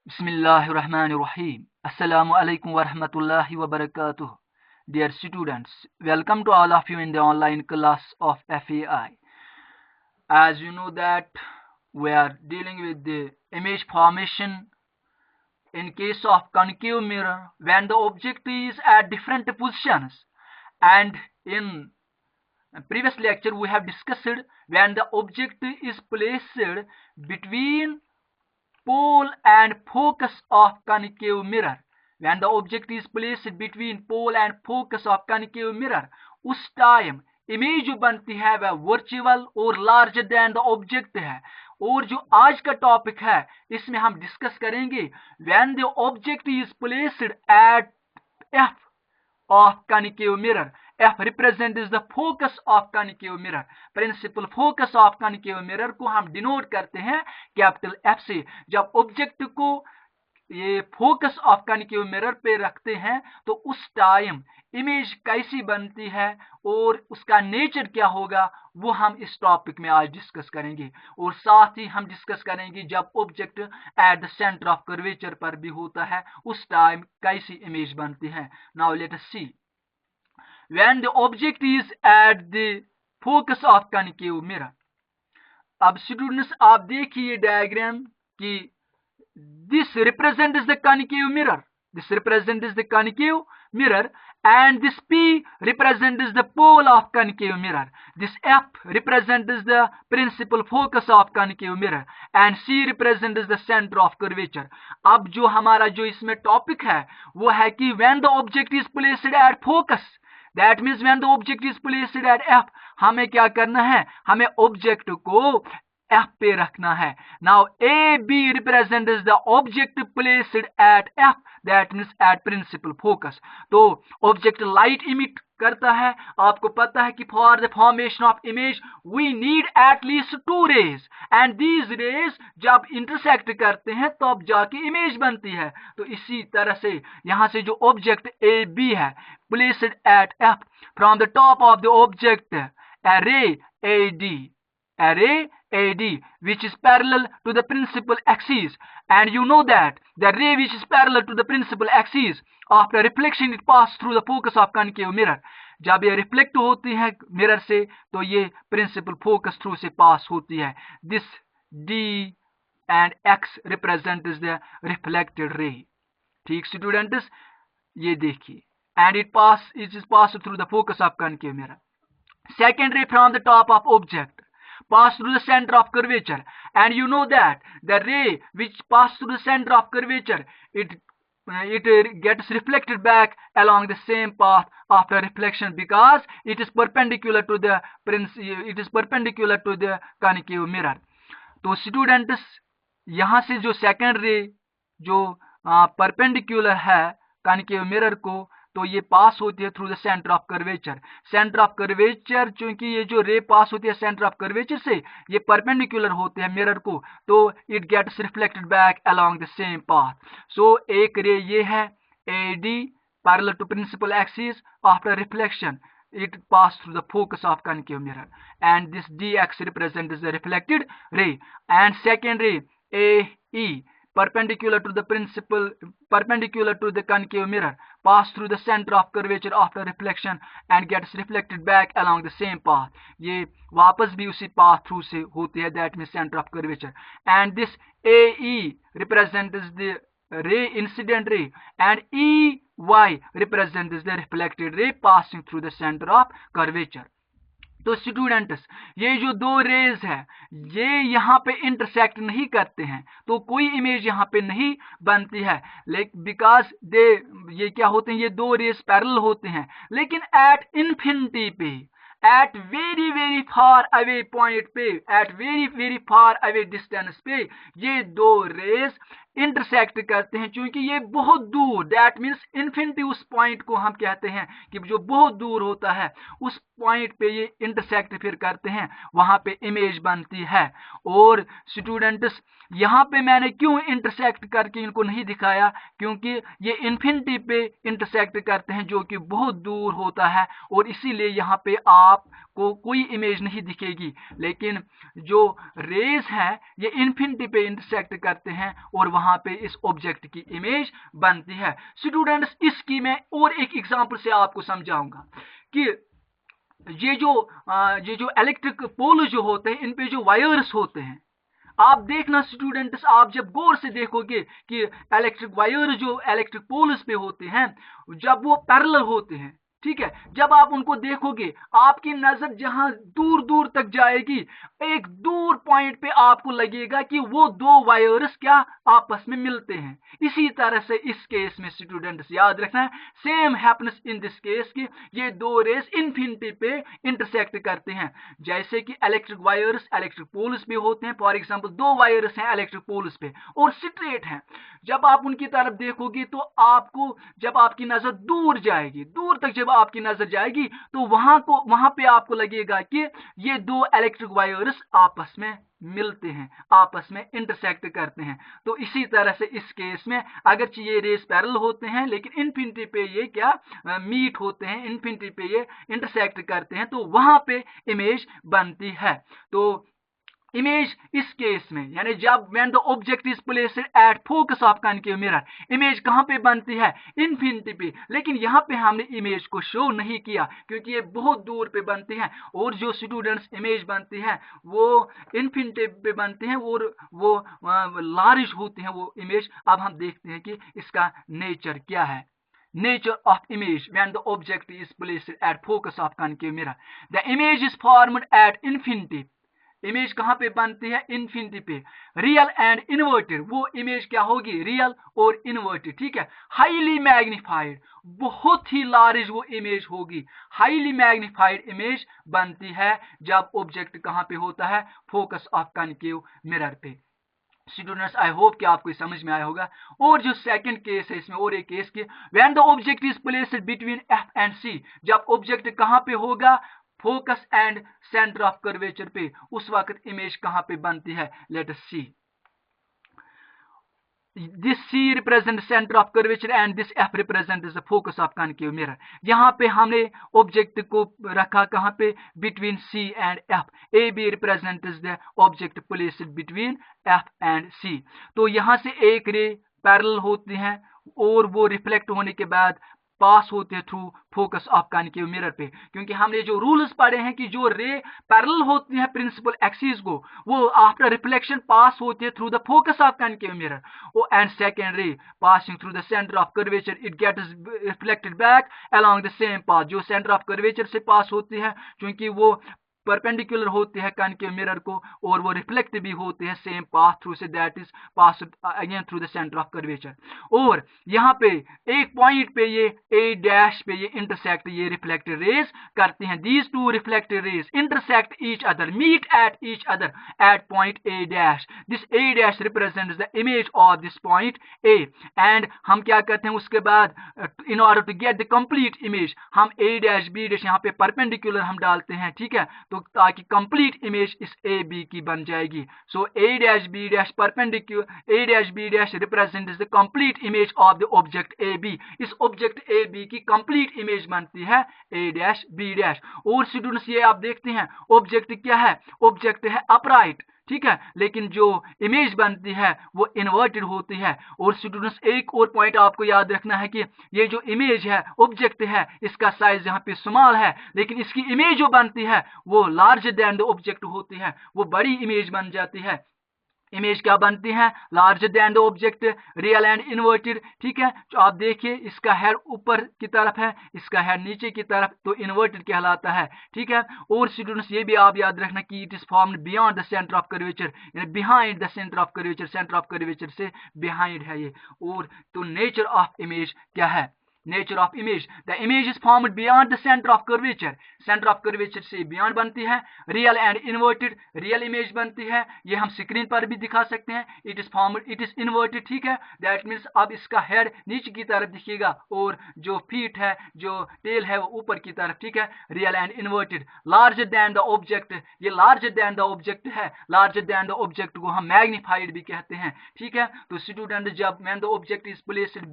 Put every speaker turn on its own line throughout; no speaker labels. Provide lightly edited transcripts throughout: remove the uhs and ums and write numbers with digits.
Bismillahirrahmanirrahim. Assalamu alaikum wa rahmatullahi wa barakatuh. Dear students, welcome to all of you in the online class of FAI. As you know that we are dealing with the image formation in case of concave mirror when the object is at different positions, and in previous lecture we have discussed when the object is placed between pole and focus of concave mirror. When the object is placed between pole and focus of concave mirror, उस time image जो बनती है वह virtual और larger than the object है। और जो आज का टॉपिक है इसमें हम डिस्कस करेंगे when the object is placed eight F of concave mirror. F represents the focus of concave mirror. Principal focus of concave mirror को हम डिनोट करते हैं कैपिटल F से। जब ऑब्जेक्ट को ये फोकस ऑफ concave mirror पे रखते हैं तो उस टाइम इमेज कैसी बनती है और उसका नेचर क्या होगा वो हम इस टॉपिक में आज डिस्कस करेंगे। और साथ ही हम डिस्कस करेंगे जब object at the centre of curvature पर भी होता है उस टाइम कैसी इमेज बनती है। Now let us see when the object is at the focus of concave mirror। अब स्टूडेंट्स आप देखिए डायग्राम कि this represents the concave mirror. This represents the concave mirror, and this P represents the pole of concave mirror. This F represents the principal focus of concave mirror, and C represents the center of curvature. अब जो हमारा जो इसमें topic है वो है कि when the object is placed at focus, that means when the object is placed at F, हमें क्या करना है, हमें ऑब्जेक्ट को F पे रखना है। Now AB represents the object placed at F, that means at principal focus। तो ऑब्जेक्ट लाइट इमिट करता है। आपको पता है कि for the formation of image we need at least 2 rays, and these rays जब इंटरसेक्ट करते हैं तब तो जाके इमेज बनती है। तो इसी तरह से यहां से जो ऑब्जेक्ट ए बी है placed at F, from the top of the object a ray AD which is parallel to the principal axis, and you know that the ray which is parallel to the principal axis after reflection it pass through the focus of concave mirror। जब ये reflect होती है mirror से तो ये principal focus through से pass होती है। This D and X represents the reflected ray। ठीक स्टूडेंट्स ये देखिए, and it is passed through the focus of concave mirror। Second ray from the top of object pass through the center of curvature, and you know that the ray which pass through the center of curvature it gets reflected back along the same path after reflection because it is perpendicular to the concave mirror। तो students यहाँ से जो second रे जो perpendicular है concave mirror को तो ये पास होती है through the centre of curvature. Centre of curvature चूंकि ये जो रे पास होती है सेंटर ऑफ कर्वेचर से ये परपेंडिकुलर होते हैं मिरर को, तो it gets reflected back along the same path. So एक रे ये है AD parallel to principal axis, after reflection it pass through the focus of concave mirror, and this DX represents the reflected ray। And second ray AE perpendicular to the concave mirror pass through the center of curvature after reflection and gets reflected back along the same path। ये वापस भी उसी path through से होती है, that means center of curvature। And this AE represents the ray incident ray, and EY represents the reflected ray passing through the center of curvature। तो students ये जो दो रेज है ये यहाँ पे इंटरसेक्ट नहीं करते हैं तो कोई इमेज यहाँ पे नहीं बनती है, लेकिन बिकॉज दे ये क्या होते हैं, ये दो रेज पैरेलल होते हैं। लेकिन एट इन्फिनिटी पे, at very very far away point पे, at very very far away distance पे ये दो रेज इंटरसेक्ट करते हैं। क्योंकि ये बहुत दूर, दैट मीन्स इन्फिनिटी, उस पॉइंट को हम कहते हैं कि जो बहुत दूर होता है उस पॉइंट पे ये इंटरसेक्ट फिर करते हैं, वहां पे इमेज बनती है। और स्टूडेंट्स यहाँ पे मैंने क्यों इंटरसेक्ट करके इनको नहीं दिखाया, क्योंकि ये इन्फिनिटी पे इंटरसेक्ट करते हैं जो कि बहुत दूर होता है, और इसीलिए यहाँ पे आप को कोई इमेज नहीं दिखेगी, लेकिन जो रेज हैं ये इन्फिनिटी पे इंटरसेक्ट करते हैं और वहां पे इस ऑब्जेक्ट की इमेज बनती है। स्टूडेंट्स, इसकी मैं और एक एग्जांपल से आपको समझाऊंगा कि ये जो इलेक्ट्रिक पोल जो होते हैं, इन पे जो वायर्स होते हैं, आप देखना स्टूडेंट्स, आप जब गौर से देखोगे कि इलेक्ट्रिक वायर जो इलेक्ट्रिक पोल्स पे होते हैं, जब वो पैरेलल होते हैं, ठीक है, जब आप उनको देखोगे आपकी नजर जहां दूर दूर तक जाएगी, एक दूर पॉइंट पे आपको लगेगा कि वो दो वायर्स क्या आपस में मिलते हैं। इसी तरह से इस केस में स्टूडेंट्स याद रखना है, same happens in this case कि ये दो रेस इन्फिनिटी पे इंटरसेक्ट करते हैं। जैसे कि इलेक्ट्रिक वायर्स इलेक्ट्रिक पोल्स पे होते हैं, फॉर एग्जांपल दो वायर्स हैं इलेक्ट्रिक पोल्स पे और स्ट्रेट हैं, जब आप उनकी तरफ देखोगे तो आपको, जब आपकी नजर दूर जाएगी, दूर तक जब आपकी नजर जाएगी, तो वहां पे आपको लगेगा कि ये दो इलेक्ट्रिक वायर्स आपस में मिलते हैं, आपस में इंटरसेक्ट करते हैं। तो इसी तरह से इस केस में अगर ये रेस पैरेलल होते हैं लेकिन इन्फिनिटी पे ये क्या मीट होते हैं, इन्फिनिटी पे ये इंटरसेक्ट करते हैं, तो वहां पे इमेज बनती है। तो इमेज इस केस में यानी जब when the object is placed at focus of concave mirror, image कहां पे बनती है, इन्फिनिटी पे। लेकिन यहां पे हमने इमेज को शो नहीं किया क्योंकि ये बहुत दूर पे बनती है, और जो स्टूडेंट्स इमेज बनती है वो इन्फिनिटी पे बनती है और वो लार्ज होती है वो इमेज। अब हम देखते हैं कि इसका नेचर क्या है। Nature of image when the object is placed at focus of concave mirror. The image is formed at infinity. Image कहां पे बनती है, इन्फिनिटी पे। रियल एंड इन्वर्टेड, वो इमेज क्या होगी, रियल और इन्वर्टेड, ठीक है। हाईली मैग्नीफाइड, बहुत ही लार्ज वो इमेज होगी। हाईली मैग्नीफाइड इमेज बनती है जब ऑब्जेक्ट कहां पे होता है, फोकस ऑफ कॉन्केव मिरर पे। स्टूडेंट्स, आई होप कि आपको समझ में आया होगा। और जो सेकंड केस है इसमें, और एक केस की, when the object is placed between F and C, जब ऑब्जेक्ट कहां पे होगा, focus and centre of curvature पे, उस वक्त इमेज कहां पे बनती है, let us see. This C represents center of curvature and this F represents the focus of concave mirror. यहाँ पे हमने ऑब्जेक्ट को रखा कहाँ पे, between C and F. AB represents the object placed between F and C. तो यहाँ से एक रे पैरेलल होती हैं और वो रिफ्लेक्ट होने के बाद पास होते हैं through focus of concave mirror पे, क्योंकि हमने जो रूल्स पढ़े हैं कि जो रे पैरेलल होती हैं प्रिंसिपल एक्सिस को, वो आफ्टर रिफ्लेक्शन पास होते हैं through the focus of concave mirror, and second ray passing through the centre of curvature, it gets reflected back along the same path. जो सेंटर ऑफ कर्वेचर से pass होती है, क्योंकि वो परपेंडिकुलर होते हैं कॉन्केव मिरर को, और वो रिफ्लेक्ट भी होते हैं सेम पाथ थ्रू से, that is pass again through the centre of curvature. और यहाँ पे एक पॉइंट पे ये ए डैश पे ये इंटरसेक्ट, ये रिफ्लेक्टेड रेज करते हैं। These two reflected rays intersect each other, meet at each other at point A dash. This A dash represents the image of this point A. And हम क्या करते हैं उसके बाद, in order to get the complete image, हम A dash B dash यहाँ पे perpendicular हम डालते हैं, ठीक है, तो ताकि कंप्लीट इमेज इस ए बी की बन जाएगी। So A dash B dash perpendicular, A dash B dash represents the complete image of the object A B. इस ऑब्जेक्ट ए बी की कंप्लीट इमेज बनती है ए डैश बी डैश। और students ये आप देखते हैं ऑब्जेक्ट क्या है, ऑब्जेक्ट है अपराइट, ठीक है, लेकिन जो इमेज बनती है वो इन्वर्टेड होती है। और स्टूडेंट्स एक और पॉइंट आपको याद रखना है कि ये जो इमेज है, ऑब्जेक्ट है, इसका साइज यहाँ पे स्मॉल है, लेकिन इसकी इमेज जो बनती है वो लार्जर देन द ऑब्जेक्ट होती है, वो बड़ी इमेज बन जाती है। इमेज क्या बनती है, larger than the object, real and inverted, ठीक है। तो आप देखिए इसका हेड ऊपर की तरफ है, इसका हेड नीचे की तरफ, तो इन्वर्टेड कहलाता है, ठीक है। और स्टूडेंट्स ये भी आप याद रखना कि it is formed beyond the centre of curvature, यानी behind the centre of curvature, centre of curvature से बिहाइंड है ये। और तो नेचर ऑफ इमेज क्या है, nature of image, the image is formed beyond the centre of curvature, centre of curvature से beyond बनती है। Real and inverted, real image बनती है, ये हम स्क्रीन पर भी दिखा सकते हैं। It is formed, it is inverted, ठीक है, दैट मीन्स अब इसका हेड नीचे की तरफ दिखेगा और जो फीट है, जो टेल है वो ऊपर की तरफ, ठीक है। Real and inverted, larger than the object, ये लार्जर देन द ऑब्जेक्ट है, लार्जर देन द ऑब्जेक्ट को हम मैग्नीफाइड भी कहते हैं, ठीक है। तो स्टूडेंट जब when the object is placed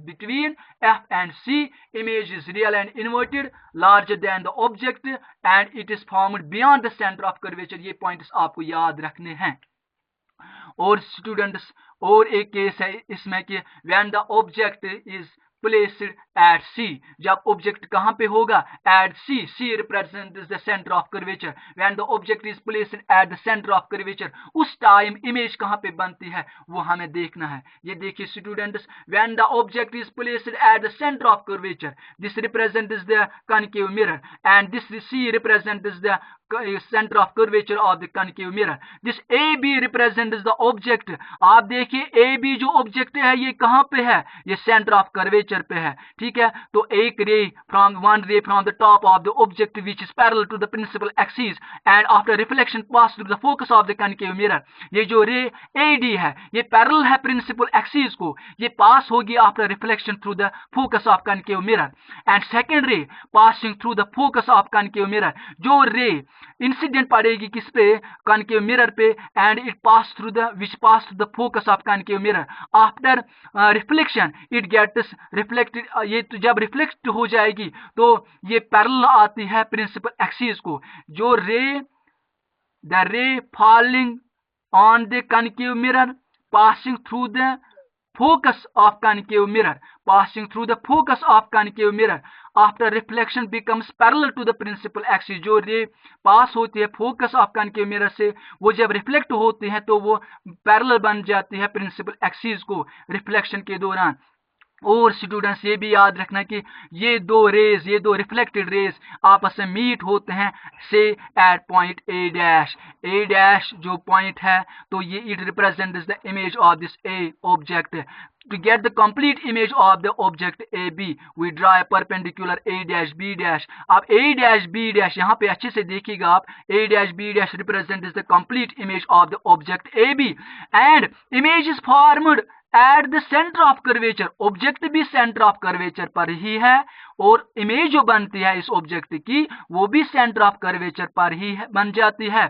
between F and C, image is real and inverted, larger than the object and it is formed beyond the center of curvature. ये पॉइंट्स आपको याद रखने हैं. और स्टूडेंट्स और एक केस है इसमें कि when the object is placed at C, जब ऑब्जेक्ट कहां पे होगा, at C. C represents the centre of curvature. When the object is placed at the centre of curvature, उस टाइम इमेज कहां पे बनती है वो हमें देखना है. ये देखिए students, when the object is placed at the centre of curvature, this represents the concave mirror and this C represents the center of curvature of the concave mirror. This AB represents the object. आप देखिए AB जो object है ये कहां पे है, ये centre of curvature पे है. ठीक है, तो एक ray from one ray from the top of the object which is parallel to the principal axis and after reflection pass through the focus of the concave mirror. ये जो रे AD है ये पैरेलल है प्रिंसिपल एक्सिस को, ये pass होगी after reflection through the focus of concave mirror. And second ray passing through the focus of concave mirror, जो रे इंसिडेंट पड़ेगी किस पे, कनकेव मिरर पे, and it pass through the which pass through the focus of concave mirror. After reflection it gets reflected, ये तो जब reflect हो जाएगी तो ये पैरेलल आती है प्रिंसिपल एक्सिस को. जो द रे falling on the concave mirror passing through the focus of concave mirror, passing through the focus of concave mirror after reflection becomes parallel to the principal axis. जो रे पास होती है focus of concave mirror से, वो जब reflect होती है तो वो पैरेलल बन जाती है प्रिंसिपल एक्सिस को रिफ्लेक्शन के दौरान. और स्टूडेंट्स ये भी याद रखना कि ये दो रिफ्लेक्टेड रेज आपस में मीट होते हैं से एट पॉइंट ए डैश जो पॉइंट है, तो ये it represents the image of this A object. To get the complete image of the object AB, we draw a perpendicular A dash B dash. अब A dash B dash यहाँ पे अच्छे से देखिएगा आप, A dash B dash represents the complete image of the object AB, and image is formed at the center of curvature. Object भी centre of curvature पर ही है और इमेज जो बनती है इस ऑब्जेक्ट की वो भी सेंटर ऑफ कर्वेचर पर ही बन जाती है.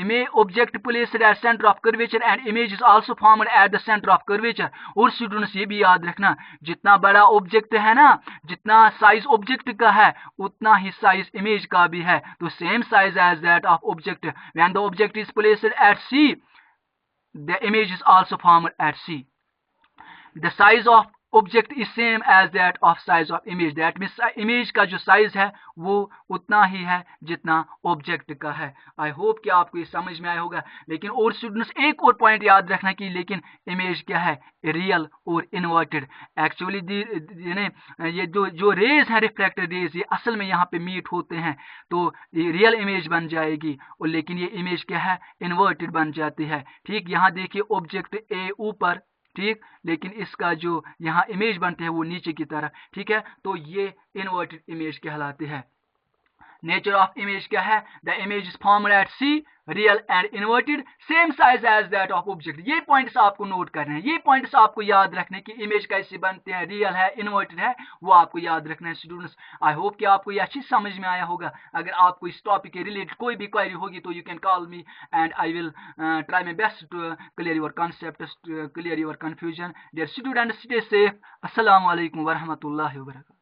Image object placed at center of curvature and image is also formed at the center of curvature. और स्टूडेंट्स ये भी याद रखना, जितना बड़ा ऑब्जेक्ट है ना, जितना साइज ऑब्जेक्ट का है उतना ही साइज इमेज का भी है. तो same size as that of object. When the object is placed at C, the image is also formed at C. The size of object is same as that of size of image. That means image का जो size है वो उतना ही है जितना object का है. I hope कि आपको ये समझ में आया होगा. लेकिन और स्टूडेंट्स एक और पॉइंट याद रखना कि लेकिन इमेज क्या है, रियल और इन्वर्टेड. एक्चुअली ये जो रेज है रिफ्लेक्टेड रेज ये असल में यहाँ पे मीट होते हैं तो ये रियल इमेज बन जाएगी, और लेकिन ये इमेज क्या है, इन्वर्टेड बन जाती है. ठीक, यहाँ देखिए ऑब्जेक्ट ए ऊपर, ठीक, लेकिन इसका जो यहाँ इमेज बनते हैं वो नीचे की तरह. ठीक है, तो ये इन्वर्टेड इमेज कहलाती है. नेचर ऑफ इमेज क्या है, the image is formed at C, real and inverted, same size as that of object. ये पॉइंट्स आपको नोट करने हैं, ये पॉइंट्स आपको याद रखने की इमेज कैसे बनते हैं, रियल है इन्वर्टेड है, वो आपको याद रखना है स्टूडेंट्स. आई होप कि आपको ये अच्छी समझ में आया होगा. अगर आपको इस टॉपिक के रिलेटेड कोई भी क्वेरी होगी तो you can call me and I will try my best to clear your concept, clear your confusion. Dear students, stay safe. अस्सलाम वालेकुम वरहमतुल्लाहि वबरकातुहू.